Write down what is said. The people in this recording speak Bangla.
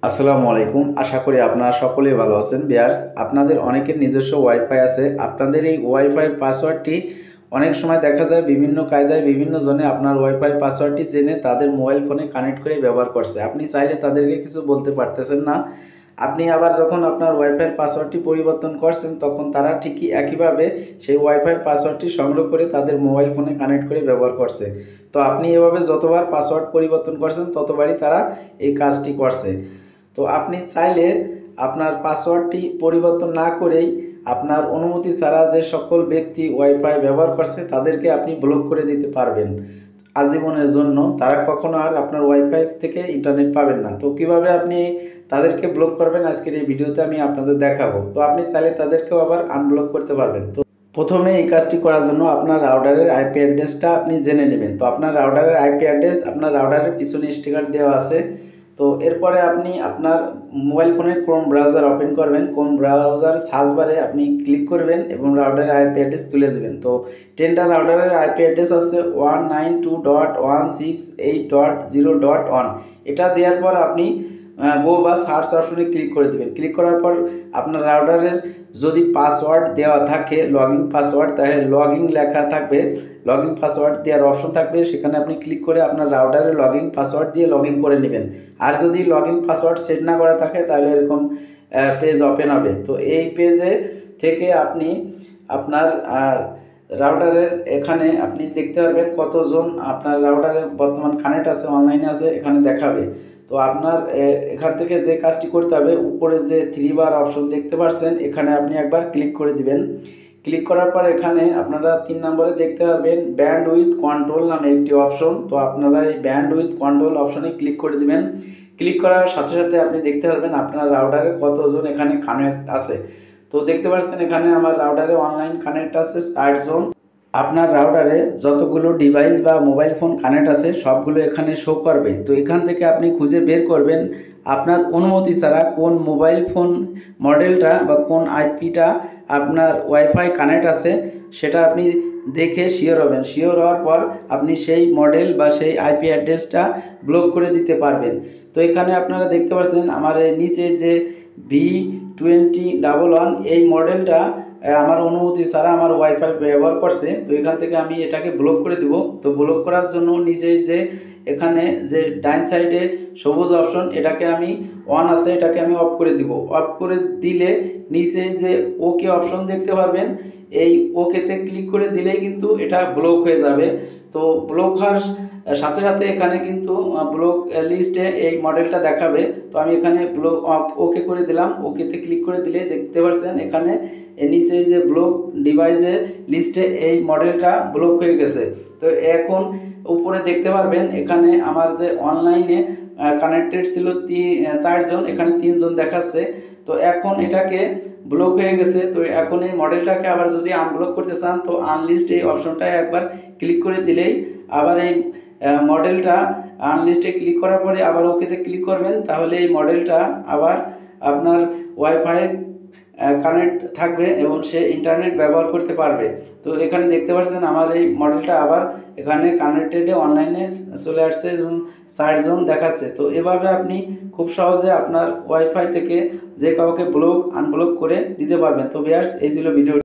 আসসালামু আলাইকুম। আশা করি আপনারা সকলেই ভালো আছেন। ভিউয়ার্স, আপনাদের অনেকের নিজস্ব ওয়াইফাই আছে। আপনাদের এই ওয়াইফাইয়ের পাসওয়ার্ডটি অনেক সময় দেখা যায় বিভিন্ন কায়দায় বিভিন্ন জনে আপনার ওয়াইফাই পাসওয়ার্ডটি জেনে তাদের মোবাইল ফোনে কানেক্ট করে ব্যবহার করছে। আপনি চাইলে তাদেরকে কিছু বলতে পারতেছেন না। আপনি আবার যখন আপনার ওয়াইফাইয়ের পাসওয়ার্ডটি পরিবর্তন করছেন তখন তারা ঠিকই একইভাবে সেই ওয়াইফাইয়ের পাসওয়ার্ডটি সংগ্রহ করে তাদের মোবাইল ফোনে কানেক্ট করে ব্যবহার করছে। তো আপনি এভাবে যতবার পাসওয়ার্ড পরিবর্তন করছেন ততবারই তারা এই কাজটি করছে। তো আপনি চাইলে আপনার পাসওয়ার্ডটি পরিবর্তন না করেই আপনার অনুমতি ছাড়া যে সকল ব্যক্তি ওয়াইফাই ব্যবহার করছে তাদেরকে আপনি ব্লক করে দিতে পারবেন আজীবনের জন্য। তারা কখনো আর আপনার ওয়াইফাই থেকে ইন্টারনেট পাবেন না। তো কিভাবে আপনি তাদেরকে ব্লক করবেন আজকের এই ভিডিওতে আমি আপনাদের দেখাবো। তো আপনি চাইলে তাদেরকেও আবার আনব্লক করতে পারবেন। তো প্রথমে এই কাজটি করার জন্য আপনার রাউটারের আইপি অ্যাড্রেসটা আপনি জেনে নেবেন। তো আপনার রাউটারের আইপি অ্যাড্রেস আপনার রাউটারের পিছনে স্টিকার দেওয়া আছে। তো এরপরে আপনি আপনার মোবাইল ফোনের ক্রোম ব্রাউজার ওপেন করবেন। ক্রোম ব্রাউজার সার্চ বারে আপনি ক্লিক করবেন এবং রাউটারের আইপি অ্যাড্রেস তুলে দেবেন। তো টেন্ডার রাউটারের আইপি অ্যাড্রেস হচ্ছে 192.168.0.1। এটা দেওয়ার পর আপনি গো বা সার্চ অপশনে ক্লিক করে দেবেন। ক্লিক করার পর আপনার রাউটারের যদি পাসওয়ার্ড দেওয়া থাকে লগইন পাসওয়ার্ড, তাহলে লগইন লেখা থাকবে, লগইন পাসওয়ার্ড দেওয়ার অপশন থাকবে, সেখানে আপনি ক্লিক করে আপনার রাউটারে লগইন পাসওয়ার্ড দিয়ে লগইন করে নেবেন। আর যদি লগইন পাসওয়ার্ড সেট না করা থাকে তাহলে এরকম পেজ ওপেন হবে। তো এই পেজে থেকে আপনি আপনার রাউটারের এখানে আপনি দেখতে পারবেন কতজন আপনার রাউটারে বর্তমান কানেক্ট আছে, অনলাইনে আছে, এখানে দেখাবে। তো আপনার এখান থেকে যে কাজটি করতে হবে, উপরে যে 3 বার অপশন দেখতে পাচ্ছেন এখানে আপনি একবার ক্লিক করে দিবেন। ক্লিক করার পর এখানে আপনারা 3 নম্বরে দেখতে পাবেন ব্যান্ড উইথ কন্ট্রোল নামে একটি অপশন। তো আপনারা এই ব্যান্ড উইথ কন্ট্রোল অপশনে ক্লিক করে দিবেন। ক্লিক করার সাথে সাথে আপনি দেখতে পারবেন আপনার রাউটারে কতজন এখানে কানেক্ট আছে। তো দেখতে পাচ্ছেন এখানে আমার রাউটারে অনলাইন কানেক্ট আছে 60 জন। আপনার রাউটারে যতগুলো ডিভাইস বা মোবাইল ফোন কানেক্ট আছে সবগুলো এখানে শো করবে। তো এখান থেকে আপনি খুঁজে বের করবেন আপনার অনুমতি ছাড়া কোন মোবাইল ফোন মডেলটা বা কোন আইপিটা আপনার ওয়াইফাই কানেক্ট আছে, সেটা আপনি দেখে শিওর হবেন। শিওর হওয়ার পর আপনি সেই মডেল বা সেই আইপি অ্যাড্রেসটা ব্লক করে দিতে পারবেন। তো এখানে আপনারা দেখতে পাচ্ছেন আমার নিচে যে V2011 এই মডেলটা আমার অনুমতি ছাড়া আমার ওয়াইফাই ব্যবহার করছে। তো এখান থেকে আমি এটাকে ব্লক করে দিব। তো ব্লক করার জন্য নিজেই যে এখানে যে ডাইন সাইডে সবুজ অপশন, এটাকে আমি অন আছে, এটাকে আমি অফ করে দিব। অফ করে দিলে নিচে যে ওকে অপশন দেখতে পারবেন, এই ওকেতে ক্লিক করে দিলেই কিন্তু এটা ব্লক হয়ে যাবে। তো ব্লক হওয়ার সাথে সাথে এখানে কিন্তু ব্লক লিস্টে এই মডেলটা দেখাবে। তো আমি এখানে ব্লক ওকে করে দিলাম। ওকেতে ক্লিক করে দিলে দেখতে পাচ্ছেন এখানে নিচে যে ব্লক ডিভাইসের লিস্টে এই মডেলটা ব্লক হয়ে গেছে। তো এখন উপরে দেখতে পারবেন এখানে আমার যে অনলাইনে কানেক্টেড ছিল 4 জন, এখানে 3 জন দেখাচ্ছে। তো এখন এটাকে ব্লক হয়ে গেছে। তো এখন এই মডেলটাকে আবার যদি আনব্লক করতে চান তো আনলিস্ট এই অপশনটায় একবার ক্লিক করে দিলেই আবার এই মডেলটা আনলিস্টে ক্লিক করার পরে আবার ওকেতে ক্লিক করবেন, তাহলে এই মডেলটা আবার আপনার ওয়াইফাই কানেক্ট থাকবে এবং সে ইন্টারনেট ব্যবহার করতে পারবে। তো এখানে দেখতে পাচ্ছেন আমার এই মডেলটা আবার এখানে কানেক্টেডে অনলাইনে চলে আসছে এবং 60 জন দেখাচ্ছে। তো এভাবে আপনি খুব সহজে আপনার ওয়াইফাই থেকে যে কাউকে ব্লক আনব্লক করে দিতে পারবেন। তো ভিউয়ার্স, এই ছিল ভিডিও।